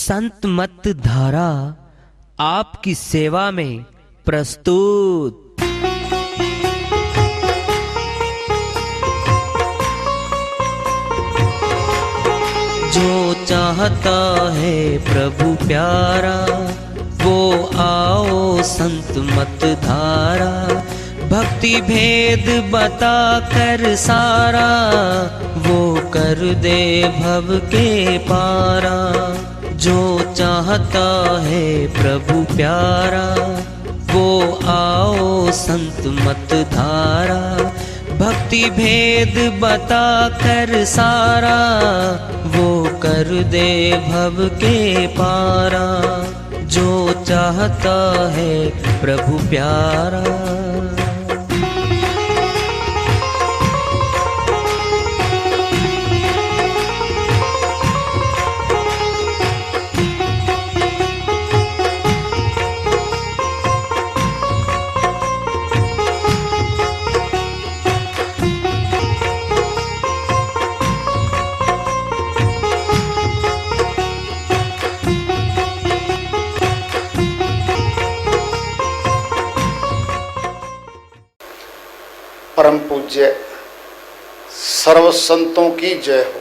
संत मत धारा आपकी सेवा में प्रस्तुत। जो चाहता है प्रभु प्यारा वो आओ संत मत धारा। भक्ति भेद बता कर सारा वो कर दे भव के पारा। जो चाहता है प्रभु प्यारा वो आओ संत मत धारा। भक्ति भेद बता कर सारा वो कर दे भव के पारा। जो चाहता है प्रभु प्यारा। परम पूज्य सर्व संतों की जय हो।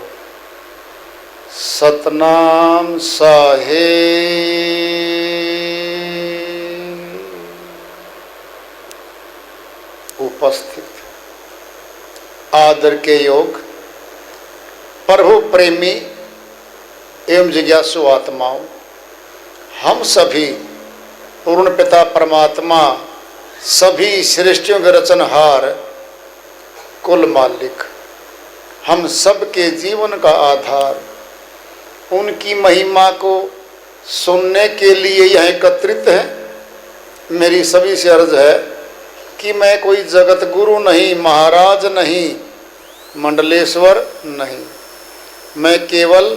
सतनाम साहेब। उपस्थित आदर के योग प्रभु प्रेमी एवं जिज्ञासु आत्माओं, हम सभी पूर्ण पिता परमात्मा सभी सृष्टियों के रचनहार कुल मालिक, हम सब के जीवन का आधार, उनकी महिमा को सुनने के लिए यह एकत्रित है। मेरी सभी से अर्ज है कि मैं कोई जगत गुरु नहीं, महाराज नहीं, मंडलेश्वर नहीं, मैं केवल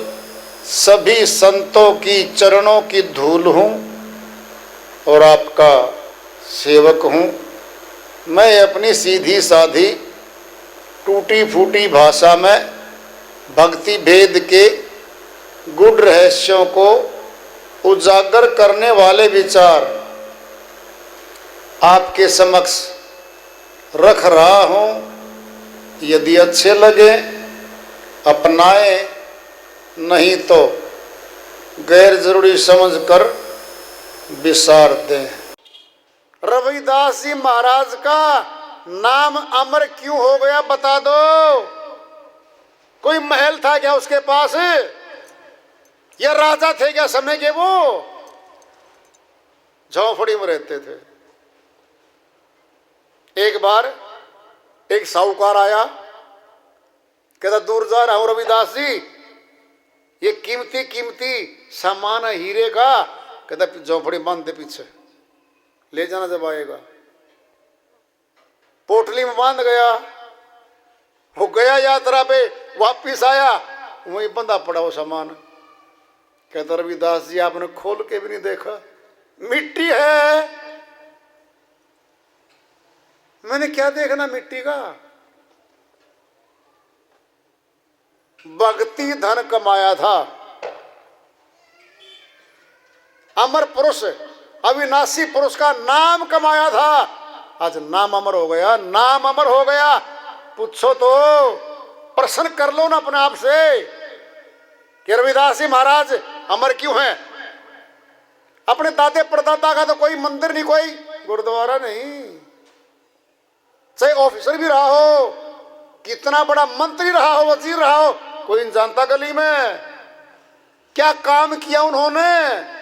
सभी संतों की चरणों की धूल हूँ और आपका सेवक हूँ। मैं अपनी सीधी साधी टूटी फूटी भाषा में भक्ति भेद के गूढ़ रहस्यों को उजागर करने वाले विचार आपके समक्ष रख रहा हूँ। यदि अच्छे लगे अपनाएं, नहीं तो गैर जरूरी समझकर विसार दें। रविदास जी महाराज का नाम अमर क्यों हो गया बता दो। कोई महल था क्या उसके पास, या राजा थे क्या समय के? वो झोंपड़ी में रहते थे। एक बार एक साहूकार आया, कहता दूर जा रहा हूं रविदास जी, ये कीमती कीमती सामान है हीरे का। कहता झोंपड़ी बांध दे पीछे, ले जाना जब आएगा। पोटली में बांध गया, वो गया यात्रा पे, वापिस आया, वहीं बंधा पड़ा वो सामान। कहता रविदास जी आपने खोल के भी नहीं देखा, मिट्टी है। मैंने क्या देखना मिट्टी का? भक्ति धन कमाया था। अमर पुरुष, अविनाशी पुरुष का नाम कमाया था। आज नाम अमर हो गया, नाम अमर हो गया। पूछो तो, प्रश्न कर लो ना अपने आप से कि रविदास जी महाराज अमर क्यों हैं? अपने दादे परदादा का तो कोई मंदिर नहीं, कोई गुरुद्वारा नहीं। चाहे ऑफिसर भी रहा हो, कितना बड़ा मंत्री रहा हो, वजीर रहा हो, कोई नहीं जानता गली में क्या काम किया उन्होंने।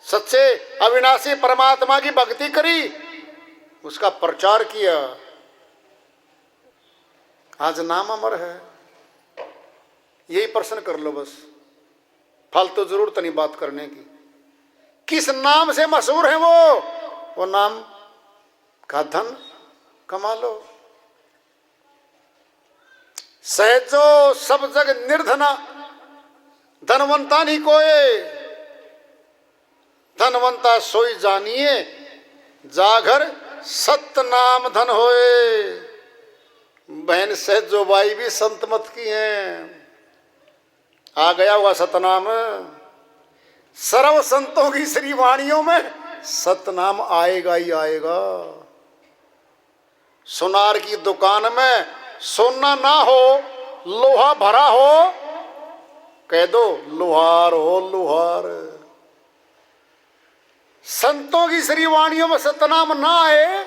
सच्चे अविनाशी परमात्मा की भक्ति करी, उसका प्रचार किया, आज नाम अमर है। यही प्रश्न कर लो बस, फालतू जरूरत नहीं बात करने की। किस नाम से मशहूर है वो नाम का धन कमा लो। सहजो सब जग निर्धना, धनवंता नहीं कोई, धनवंता सोई जानिए, जागर सत्य नाम धन होए। बहन सहजो बाई भी संत मत की हैं। आ गया हुआ सतनाम। सर्व संतों की श्री वाणियों में सतनाम आएगा ही आएगा। सुनार की दुकान में सोना ना हो, लोहा भरा हो, कह दो लोहार हो लोहार। संतों की श्री वाणियों में सतनाम ना आए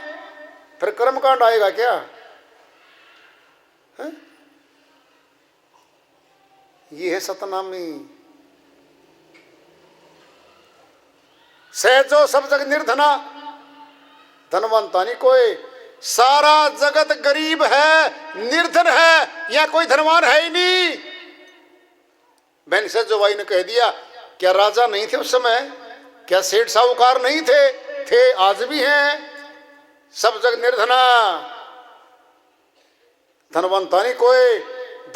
फिर कर्मकांड आएगा क्या? है? ये है सतनामी। सहजो सब जग निर्धना, धनवंता नहीं कोई। सारा जगत गरीब है, निर्धन है, या कोई धनवान है ही नहीं। बहन सहजो भाई ने कह दिया, क्या राजा नहीं थे उस समय? क्या सेठ साहूकार नहीं थे? थे, आज भी हैं। सब जग निर्धना, धनवंता नहीं कोई।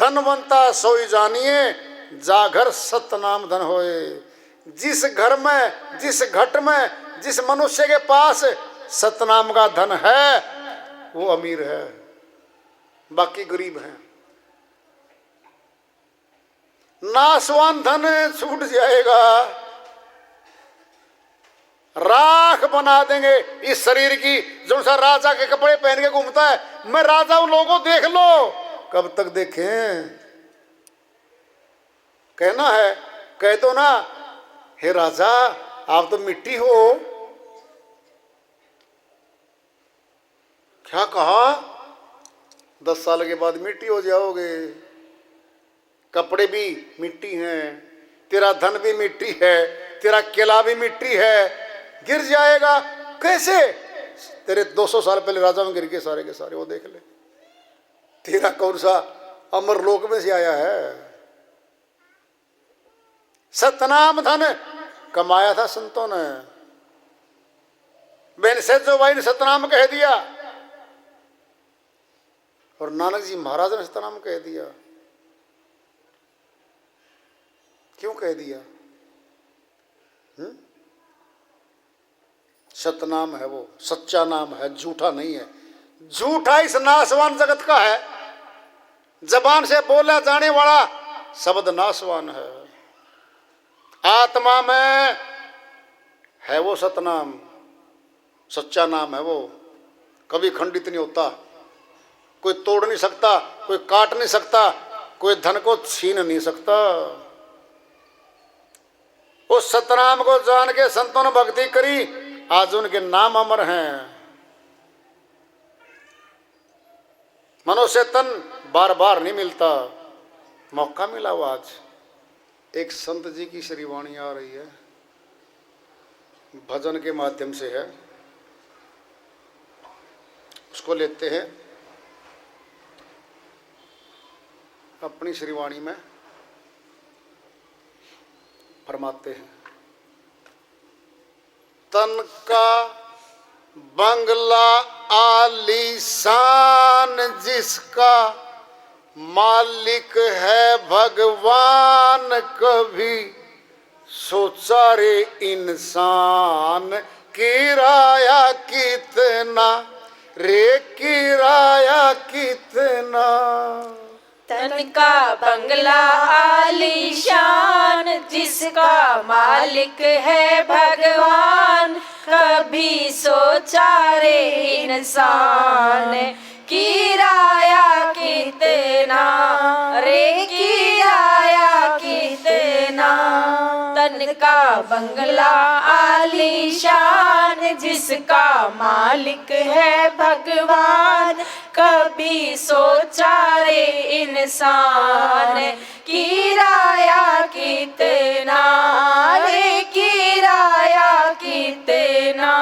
धनवंता सोई जानिए, जागर सतनाम धन होए। जिस घर में, जिस घट में, जिस मनुष्य के पास सतनाम का धन है वो अमीर है, बाकी गरीब है। नासवान धन छूट जाएगा, राख बना देंगे इस शरीर की। जो सा राजा के कपड़े पहन के घूमता है, मैं राजा हूं लोगों देख लो। कब तक देखें? कहना है, कह दो ना, हे राजा आप तो मिट्टी हो। क्या कहा? 10 साल के बाद मिट्टी हो जाओगे। कपड़े भी मिट्टी हैं, तेरा धन भी मिट्टी है, तेरा किला भी मिट्टी है, गिर जाएगा। कैसे? तेरे 200 साल पहले राजा में गिर गए सारे के सारे, वो देख ले। तेरा कौन सा अमर लोक में से आया है? सतनाम धन कमाया था संतों ने। बहन सहजो भाई ने सतनाम कह दिया और नानक जी महाराज ने सतनाम कह दिया। क्यों कह दिया? सतनाम है वो, सच्चा नाम है, झूठा नहीं है। झूठा इस नासवान जगत का है। जबान से बोला जाने वाला शब्द नासवान है। आत्मा में है वो सतनाम, सच्चा नाम है वो, कभी खंडित नहीं होता। कोई तोड़ नहीं सकता, कोई काट नहीं सकता, कोई धन को छीन नहीं सकता। उस सतनाम को जान के संतों ने भक्ति करी, आज उनके नाम अमर हैं। मनुष्य तन बार बार नहीं मिलता, मौका मिला वो आज। एक संत जी की श्री वाणी आ रही है, भजन के माध्यम से है, उसको लेते हैं अपनी श्री वाणी में, फरमाते हैं। तन का बंगला आलीशान जिसका मालिक है भगवान, कभी सोचा रे इंसान किराया कितना रे, किराया कितना। तन का बंगला आलीशान जिसका मालिक है भगवान, कभी सोचा रे इंसान किराया कितना रे, किराया कितना। तन का बंगला आलीशान जिसका मालिक है भगवान, कभी सोचा रे इंसान किराया कितना रे, किराया कितना।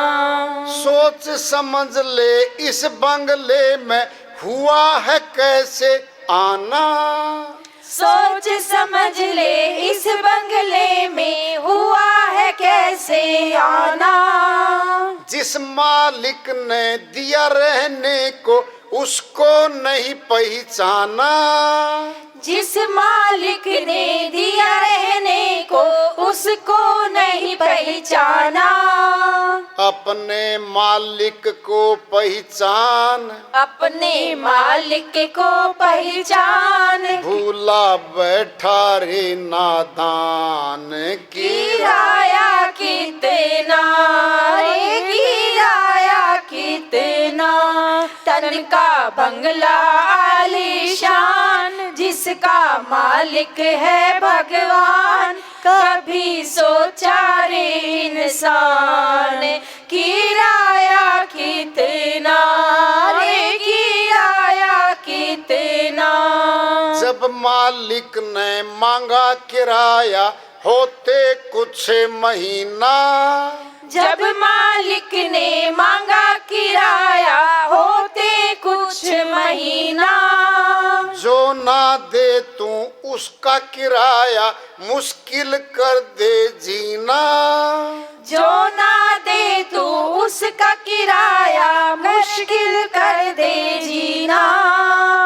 सोच समझ ले इस बंगले में हुआ है कैसे आना, सोच समझ ले इस बंगले में हुआ है कैसे आना। जिस मालिक ने दिया रहने को उसको नहीं पहचाना। जिस मालिक ने दिया रहने को उसको नहीं पहचाना। अपने मालिक को पहचान, अपने मालिक को पहचान। भूला बैठा रे नादान, किराया कितना रे किराया कितना। तन का बंगला आलीशान, जिसका मालिक है भगवान। कभी सोचा रे इंसान, किराया कितना रे किराया कितना। जब मालिक ने मांगा किराया होते कुछ महीना। जब मालिक ने मांगा किराया होते कुछ महीना। जो ना दे तू उसका किराया मुश्किल कर दे जीना। जो ना दे तू उसका किराया मुश्किल कर दे जीना।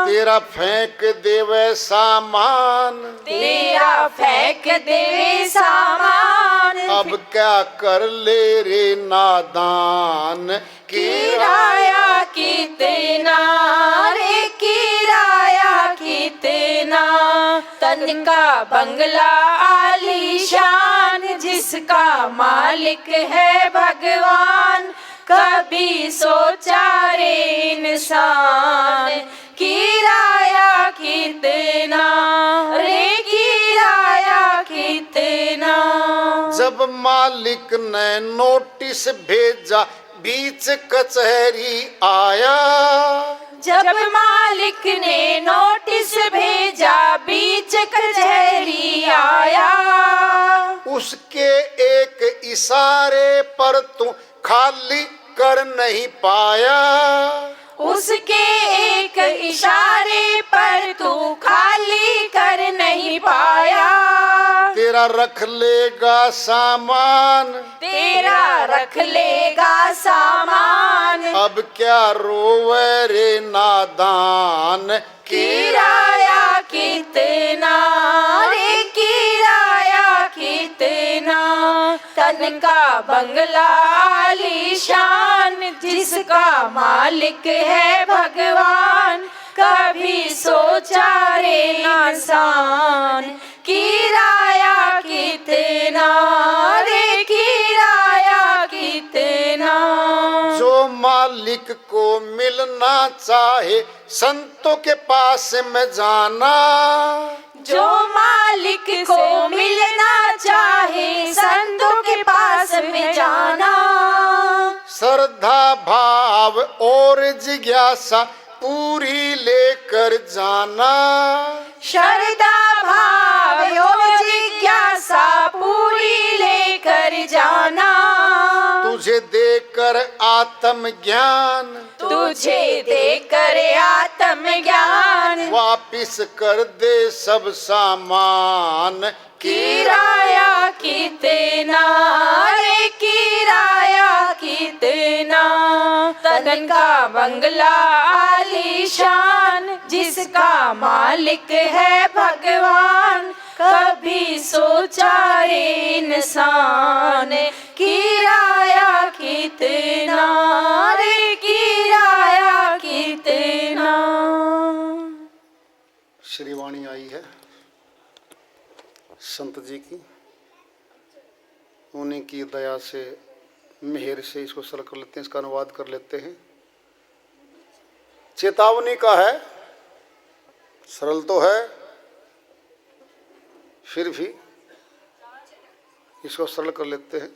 तेरा फेंक देवे सामान, तेरा फेंक दे सामान। अब क्या कर ले रे नादान, किराया कितना रे किराया कितना। तन का बंगला आलीशान, जिसका मालिक है भगवान। कभी सोचा रे इंसान, किराया कितना रे किराया कितना। जब मालिक ने नोटिस भेजा बीच कचहरी आया। जब मालिक ने नोटिस भेजा बीच कचहरी आया। उसके एक इशारे पर तू खाली कर नहीं पाया। उसके एक इशारे पर तू खाली कर नहीं पाया। तेरा रख लेगा सामान, तेरा रख लेगा सामान। अब क्या रोवे रे नादान, किराया कितना रे किराया कितना। तन का बंगला आलीशान, जिसका मालिक है भगवान। कभी सोचा रे इंसान, किराया कितना रे किराया कितना। जो मालिक को मिलना चाहे संतों के पास में जाना। जो मालिक को मिलना चाहे संतों के पास में जाना। श्रद्धा भाव और जिज्ञासा पूरी लेकर जाना। श्रद्धा भाव और जिज्ञासा पूरी लेकर जाना। तुझे देकर आत्म ज्ञान, तुझे देकर आत्म ज्ञान। वापिस कर दे सब सामान, किराया कितना रे किराया कितना। तन का बंगला आलीशान, जिसका मालिक है भगवान। कभी सोचा रे इंसान, किराया कितना रे किराया कितना। श्रीवाणी आई है संत जी की, उन्हीं की दया से मेहर से इसको सरल कर लेते हैं, इसका अनुवाद कर लेते हैं। चेतावनी का है, सरल तो है, फिर भी इसको सरल कर लेते हैं।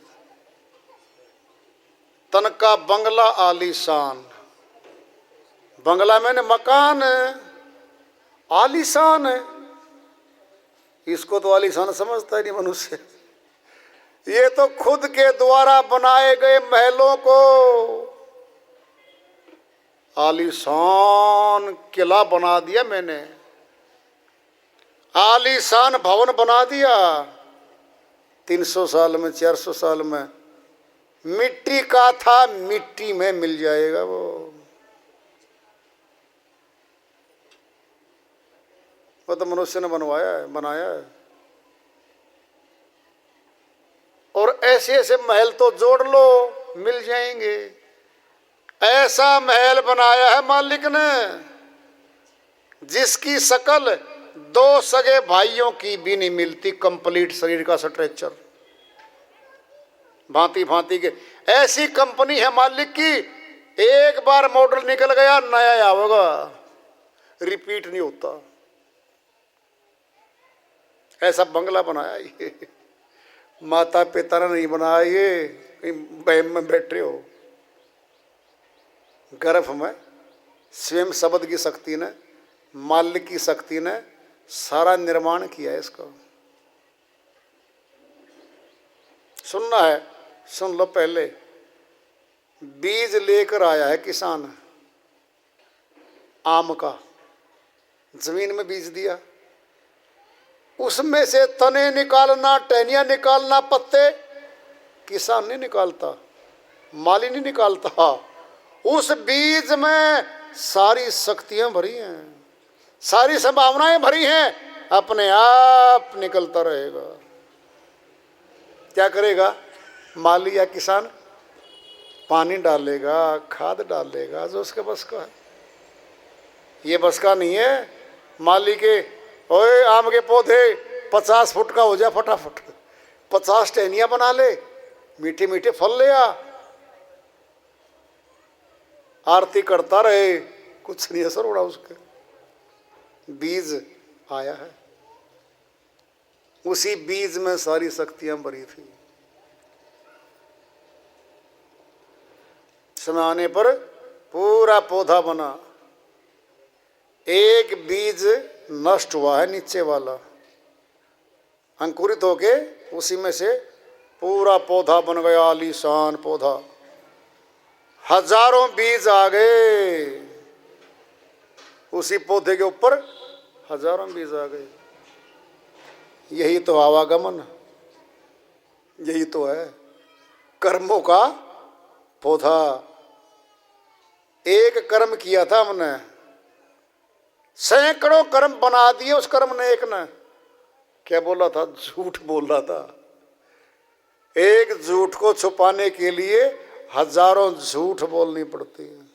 तन का बंगला आलीशान, बंगला मैंने मकान है, आलीशान है। इसको तो आलीशान समझता ही नहीं मनुष्य। ये तो खुद के द्वारा बनाए गए महलों को आलीशान किला बना दिया मैंने, आलीशान भवन बना दिया। 300 साल में, 400 साल में मिट्टी का था, मिट्टी में मिल जाएगा वो। वो तो मनुष्य ने बनाया है। और ऐसे ऐसे महल तो जोड़ लो, मिल जाएंगे। ऐसा महल बनाया है मालिक ने जिसकी शकल 2 सगे भाइयों की भी नहीं मिलती। कंप्लीट शरीर का स्ट्रक्चर, भांति भांति के। ऐसी कंपनी है मालिक की, एक बार मॉडल निकल गया नया आवेगा, रिपीट नहीं होता। ऐसा बंगला बनाया ये, माता पिता ने नहीं बनाया ये, कहीं बहम में बैठे हो। गर्भ में स्वयं शब्द की शक्ति ने, मालिक की शक्ति ने सारा निर्माण किया है इसका। सुनना है, सुन लो। पहले बीज लेकर आया है किसान आम का, जमीन में बीज दिया, उसमें से तने निकालना, टहनियां निकालना, पत्ते किसान नहीं निकालता, माली नहीं निकालता। उस बीज में सारी शक्तियां भरी हैं, सारी संभावनाएं भरी हैं, अपने आप निकलता रहेगा। क्या करेगा माली या किसान? पानी डालेगा, खाद डालेगा, जो उसके बस का है। ये बस का नहीं है माली के, ओए आम के पौधे 50 फुट का हो जाए फटाफट, 50 टहनियां बना ले, मीठे मीठे फल ले आ, आरती करता रहे, कुछ नहीं असर उड़ा उसके। बीज आया है, उसी बीज में सारी शक्तियां भरी थी। समय आने पर पूरा पौधा बना। एक बीज नष्ट हुआ है नीचे वाला, अंकुरित होके उसी में से पूरा पौधा बन गया, आलीशान पौधा। हजारों बीज आ गए उसी पौधे के ऊपर, हजारों बीज आ गए। यही तो आवागमन, यही तो है कर्मों का पौधा। एक कर्म किया था हमने, सैकड़ों कर्म बना दिए उस कर्म ने एक ने। क्या बोला था? झूठ बोल रहा था। एक झूठ को छुपाने के लिए हजारों झूठ बोलनी पड़ती है।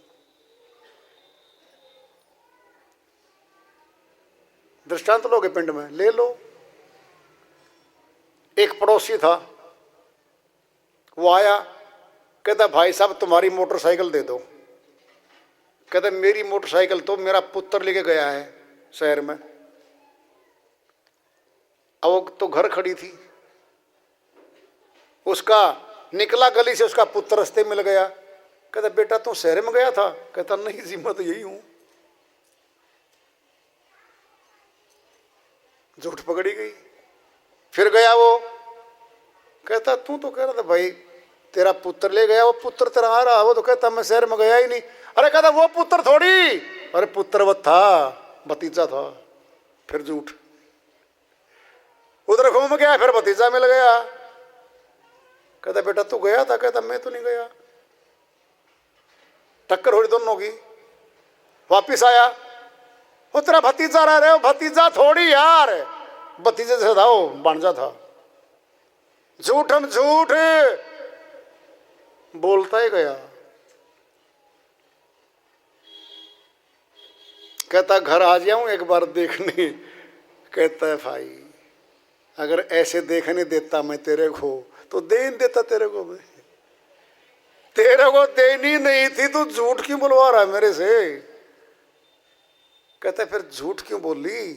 दृष्टांत लोगे पिंड में ले लो। एक पड़ोसी था, वो आया, कहता भाई साहब तुम्हारी मोटरसाइकिल दे दो। कहते मेरी मोटरसाइकिल तो मेरा पुत्र लेके गया है शहर में, अब वो तो घर खड़ी थी, उसका निकला गली से, उसका पुत्र रास्ते मिल गया। कहता बेटा तू शहर में गया था? कहता नहीं जी मैं तो यही हूं। झूठ पकड़ी गई। फिर गया वो, कहता तू तो कह रहा था भाई तेरा पुत्र ले गया, वो पुत्र तेरा आ रहा। वो तो कहता मैं शहर में गया ही नहीं। अरे कहता वो पुत्र थोड़ी, अरे पुत्र वो था, भतीजा था। फिर झूठ। उधर घूम गया, फिर भतीजा मिल गया। कहता बेटा तू गया था? कहता मैं तो नहीं गया। टक्कर हो रही दोनों की। वापिस आया, वो तेरा भतीजा रह रहे हो। भतीजा थोड़ी यार, भतीजे से था वो, भांजा था। झूठम झूठ बोलता ही गया। कहता घर आ जाऊं एक बार देखने। कहता है भाई अगर ऐसे देखने देता मैं तेरे को तो दे नहीं देता तेरे को। मैं तेरे को देनी नहीं थी, तू झूठ क्यों बुलवा रहा है मेरे से? कहता फिर झूठ क्यों बोली?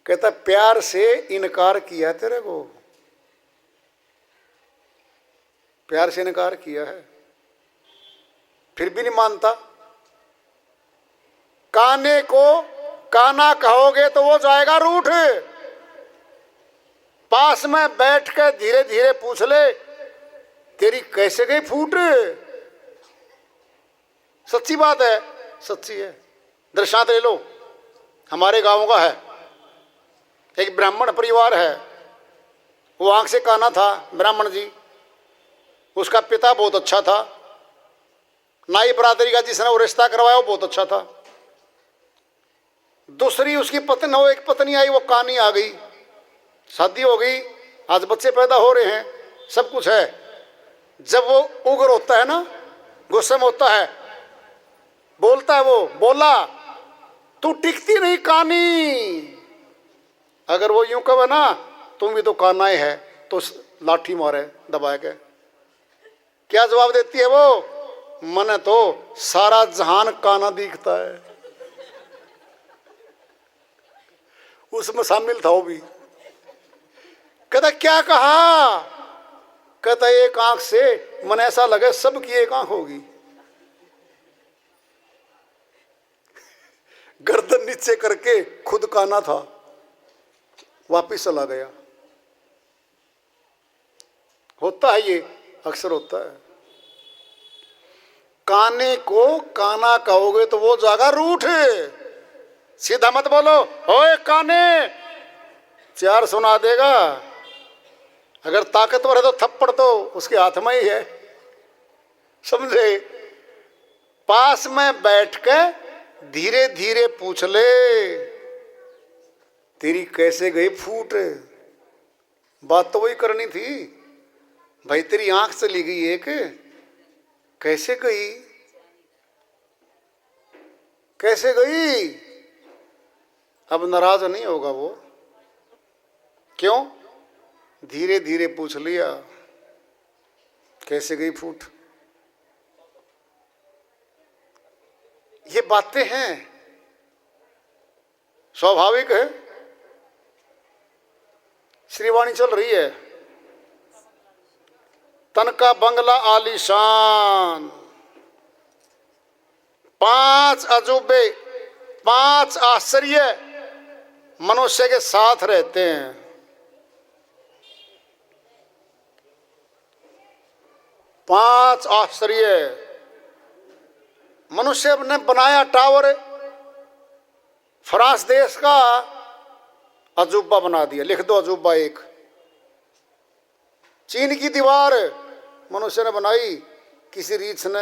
कहता प्यार से इनकार किया तेरे को, प्यार से इनकार किया है, फिर भी नहीं मानता। काने को काना कहोगे तो वो जाएगा रूठ। पास में बैठ कर धीरे धीरे पूछ ले तेरी कैसे गई फूट। सच्ची बात है, सच्ची है। दृष्टांत ले लो, हमारे गांव का है। एक ब्राह्मण परिवार है, वो आंख से काना था ब्राह्मण जी। उसका पिता बहुत अच्छा था, नाई बरादरी का जिसने वो रिश्ता करवाया वो बहुत अच्छा था। दूसरी उसकी पत्नी हो, एक पत्नी आई, वो कानी आ गई, शादी हो गई, आज बच्चे पैदा हो रहे हैं, सब कुछ है। जब वो उग्र होता है ना, गुस्से में होता है, बोलता है, वो बोला तू टिकती नहीं कानी। अगर वो यूं कहे ना तुम भी तो कानाए है, तो लाठी मारे दबा के। क्या जवाब देती है वो? मने तो सारा जहान काना दिखता है। उसमें शामिल था वो भी। कहता क्या कहा? कहता एक आंख से मन ऐसा लगे सबकी एक आंख होगी। गर्दन नीचे करके खुद काना था, वापिस चला गया। होता है, ये अक्सर होता है। काने को काना कहोगे तो वो जागा रूठ। सीधा मत बोलो, ओए काने, चार सुना देगा। अगर ताकतवर है तो थप्पड़ तो उसके हाथ में ही है, समझे? पास में बैठ के धीरे धीरे पूछ ले, तेरी कैसे गई फूट? बात तो वही करनी थी भाई, तेरी आंख चली गई एक, कैसे गई? कैसे गई? अब नाराज नहीं होगा वो। क्यों? धीरे धीरे पूछ लिया, कैसे गई फूट। ये बातें हैं, स्वाभाविक है। श्रीवाणी चल रही है, तन का बंगला आलीशान, 5 अजूबे, 5 आश्चर्य मनुष्य के साथ रहते हैं। 5 आश्चर्य मनुष्य ने बनाया टावर, फ्रांस देश का अजूबा बना दिया। लिख दो अजूबा एक। चीन की दीवार मनुष्य ने बनाई, किसी रीछ ने,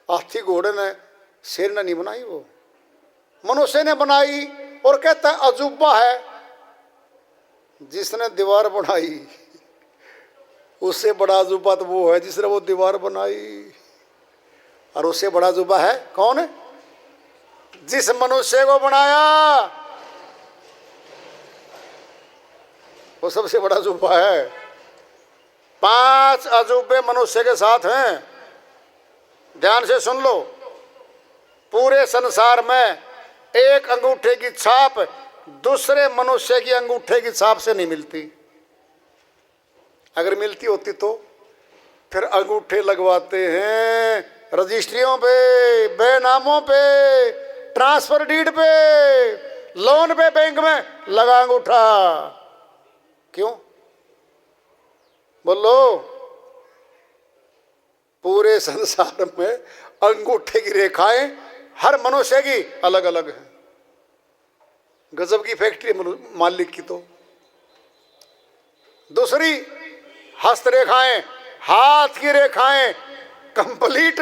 हाथी घोड़े ने, शेर ने नहीं बनाई, वो मनुष्य ने बनाई। और कहता है अजूबा है। जिसने दीवार बनाई उससे बड़ा अजूबा तो वो है जिसने वो दीवार बनाई। और उससे बड़ा अजूबा है कौन? जिस मनुष्य को बनाया, वो सबसे बड़ा अजूबा है। 5 अजूबे मनुष्य के साथ हैं। ध्यान से सुन लो, पूरे संसार में एक अंगूठे की छाप दूसरे मनुष्य की अंगूठे की छाप से नहीं मिलती। अगर मिलती होती तो फिर अंगूठे लगवाते हैं रजिस्ट्रियों पे, बेनामों पे, ट्रांसफर डीड पे, लोन पे, बैंक में लगा अंगूठा। क्यों? बोलो। पूरे संसार में अंगूठे की रेखाएं हर मनुष्य की अलग अलग है। गजब की फैक्ट्री मालिक की तो। दूसरी हस्त रेखाएं, हाथ की रेखाएं कंप्लीट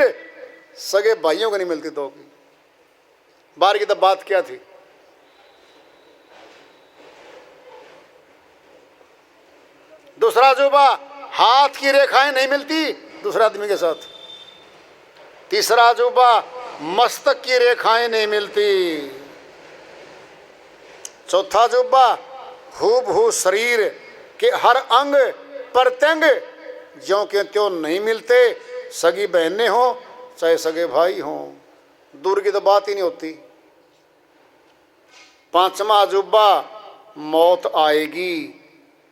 सगे भाइयों को नहीं मिलती दो की। बार की तब बात क्या थी? दूसरा अजूबा, हाथ की रेखाएं नहीं मिलती दूसरे आदमी के साथ। तीसरा अजूबा, मस्तक की रेखाएं नहीं मिलती। चौथा अजूबा, हूबहू शरीर के हर अंग प्रत्यंग ज्यों के त्यों नहीं मिलते, सगी बहनें हो चाहे सगे भाई हों, दूर की तो बात ही नहीं होती। पांचवा अजूबा, मौत आएगी,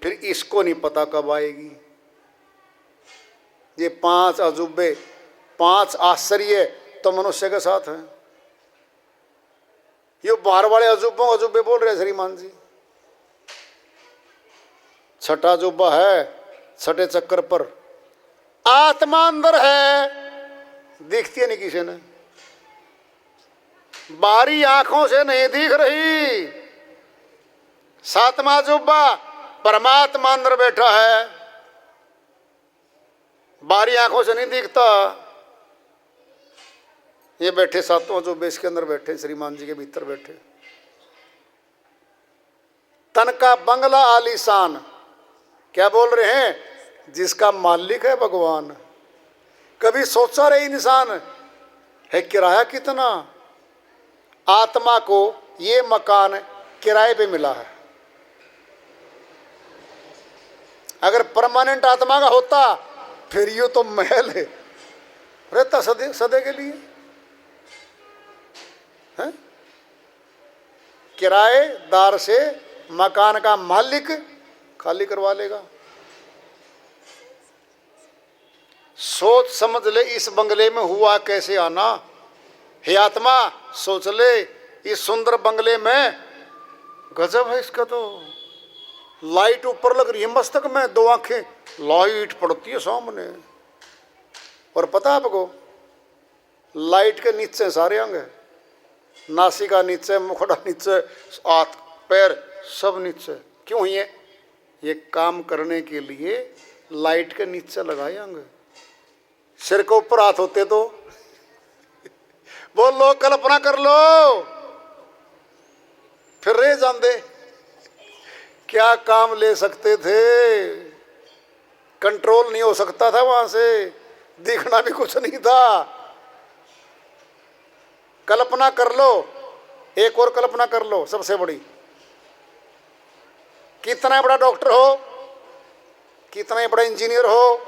फिर इसको नहीं पता कब आएगी। ये 5 अजूबे, 5 आश्चर्य तो मनुष्य के साथ हैं। ये बाहर वाले अजूबे बोल रहे श्रीमान जी। छठा अजूबा है, छठे चक्कर पर आत्मा अंदर है, दिखती है नहीं किसी ने, बाहरी आंखों से नहीं दिख रही। सातवां अजूबा, परमात्मा अंदर बैठा है, बाहरी आंखों से नहीं दिखता। ये बैठे सातों अजूबे इसके अंदर बैठे, श्रीमान जी के भीतर बैठे। तन का बंगला आलीशान, क्या बोल रहे हैं, जिसका मालिक है भगवान। कभी सोचा रहे इंसान है किराया कितना? आत्मा को ये मकान किराए पे मिला है। अगर परमानेंट आत्मा का होता फिर ये तो महल है, रहता सदे सदे के लिए है? किराएदार से मकान का मालिक खाली करवा लेगा। सोच समझ ले इस बंगले में हुआ कैसे आना। हे आत्मा सोच ले, इस सुंदर बंगले में गजब है इसका तो। लाइट ऊपर लग रही है मस्तक में, दो आंखें, लाइट पड़ती है सामने। और पता आपको लाइट के नीचे सारे अंग है, नासिका नीचे, मुखड़ा नीचे, हाथ पैर सब नीचे। क्यों? ये काम करने के लिए लाइट के नीचे लगाए अंग। सिर के ऊपर हाथ होते तो बोलो, कल्पना कर लो, फिर रह जाते, क्या काम ले सकते थे। कंट्रोल नहीं हो सकता था, वहां से दिखना भी कुछ नहीं था। कल्पना कर लो, एक और कल्पना कर लो सबसे बड़ी, कितना बड़ा डॉक्टर हो, कितना बड़ा इंजीनियर हो,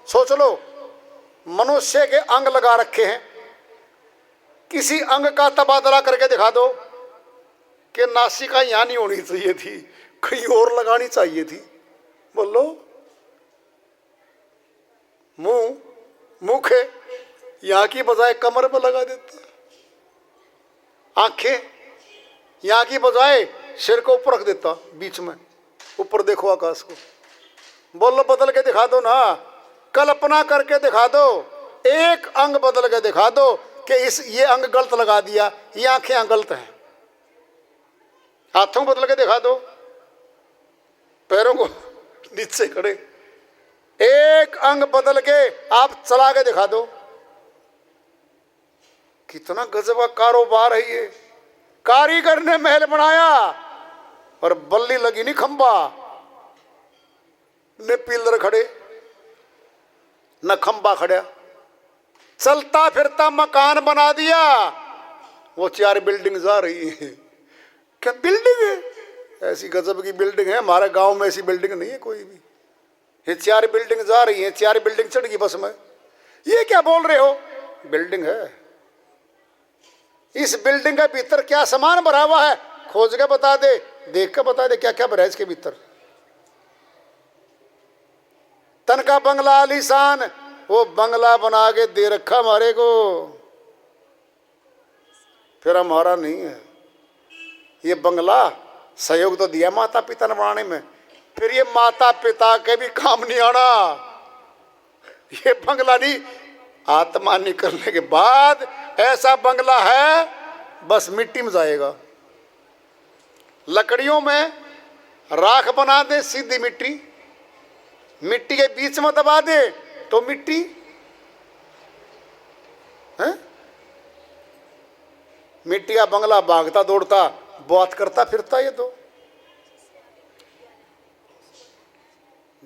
सोच लो, मनुष्य के अंग लगा रखे हैं, किसी अंग का तबादला करके दिखा दो कि नासिका यहां नहीं होनी चाहिए थी, कहीं और लगानी चाहिए थी। बोलो, मुंह है यहां की बजाय कमर पर लगा देता, आंखें यहां की बजाय सिर को ऊपर रख देता, बीच में ऊपर देखो आकाश को। बोलो, बदल के दिखा दो ना, कल्पना करके दिखा दो, एक अंग बदल के दिखा दो कि ये अंग गलत लगा दिया, ये आंखें गलत हैं। हाथों बदल के दिखा दो, पैरों को नीचे खड़े, एक अंग बदल के आप चला के दिखा दो। कितना गजब का कारोबार है ये। कारीगर ने महल बनाया और बल्ली लगी नहीं खंबा, ने पिलर खड़े न खंबा खड़ा, चलता फिरता मकान बना दिया। वो 4 बिल्डिंग जा रही है। क्या बिल्डिंग है? ऐसी गजब की बिल्डिंग है, हमारे गांव में ऐसी बिल्डिंग नहीं है कोई भी। ये 4 बिल्डिंग जा रही है, 4 बिल्डिंग चढ़ गई बस में। ये क्या बोल रहे हो? बिल्डिंग है। इस बिल्डिंग के भीतर क्या सामान भरा हुआ है, खोज के बता दे, देख के बता दे क्या क्या भरा है इसके भीतर। तन का बंगला आलीशान, वो बंगला बना के दे रखा हमारे को, फिर हमारा नहीं है। ये बंगला सहयोग तो दिया माता पिता ने बनाने में, फिर ये माता पिता के भी काम नहीं आना। ये बंगला नहीं, आत्मा निकलने के बाद ऐसा बंगला है बस मिट्टी में जाएगा। लकड़ियों में राख बना दे, सीधी मिट्टी, मिट्टी के बीच में दबा दे तो मिट्टी है। मिट्टी का बंगला भागता दौड़ता बात करता फिरता। ये तो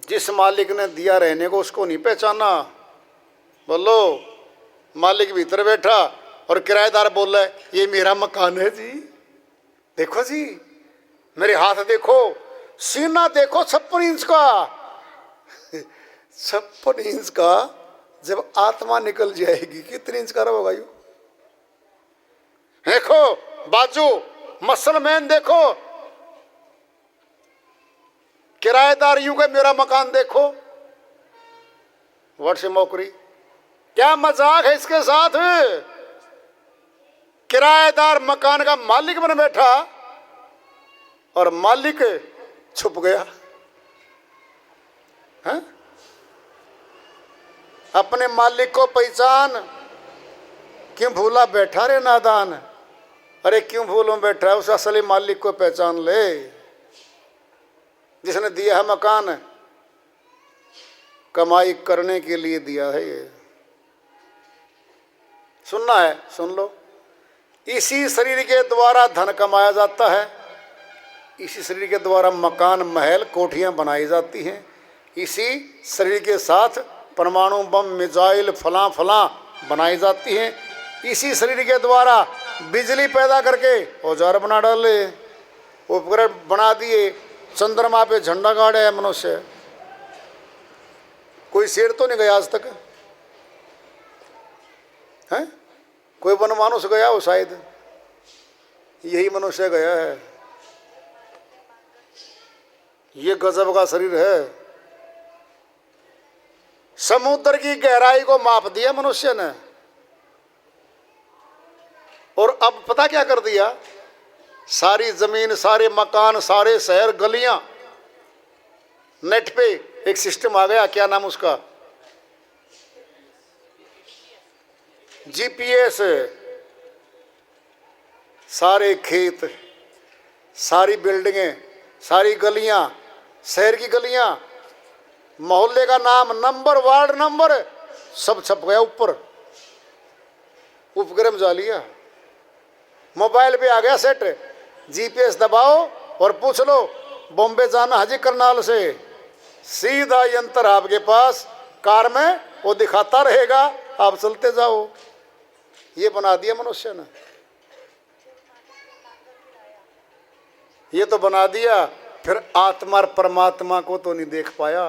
जिस मालिक ने दिया रहने को उसको नहीं पहचाना। बोलो, मालिक भीतर बैठा और किराएदार बोल रहा है ये मेरा मकान है जी, देखो जी, मेरे हाथ देखो, सीना देखो 56 इंच का। 56 इंच का जब आत्मा निकल जाएगी कितने इंच का होगा यू? देखो बाजू, मसलमैन देखो, किराएदार यूं के मेरा मकान देखो, वर्ष मौकरी। क्या मजाक है इसके साथ? किराएदार मकान का मालिक बन बैठा और मालिक छुप गया है? अपने मालिक को पहचान, क्यों भूला बैठा रे नादान। अरे क्यों भूलों बैठा है, उस असली मालिक को पहचान ले जिसने दिया है मकान, कमाई करने के लिए दिया है। ये सुनना है, सुन लो। इसी शरीर के द्वारा धन कमाया जाता है, इसी शरीर के द्वारा मकान, महल, कोठियाँ बनाई जाती हैं। इसी शरीर के साथ परमाणु बम, मिसाइल, फलां फलां बनाई जाती हैं। इसी शरीर के द्वारा बिजली पैदा करके औजार बना डाले, उपग्रह बना दिए, चंद्रमा पे झंडा गाड़े है मनुष्य। कोई शेर तो नहीं गया आज तक है? कोई वनमानुष गया हो शायद, यही मनुष्य गया है। ये गजब का शरीर है। समुद्र की गहराई को माप दिया मनुष्य ने, और अब पता क्या कर दिया? सारी जमीन, सारे मकान, सारे शहर, गलियां, नेट पे एक सिस्टम आ गया। क्या नाम उसका? जीपीएस। सारे खेत, सारी बिल्डिंगें, सारी गलियां, शहर की गलियां, मोहल्ले का नाम, नंबर, वार्ड नंबर, सब छप गया ऊपर। उपग्रह में जा लिया। मोबाइल पे आ गया सेट, जीपीएस दबाओ और पूछ लो बॉम्बे जाना हाजी करनाल से, सीधा यंत्र आपके पास कार में, वो दिखाता रहेगा, आप चलते जाओ। ये बना दिया मनुष्य ने, ये तो बना दिया। फिर आत्मा और परमात्मा को तो नहीं देख पाया।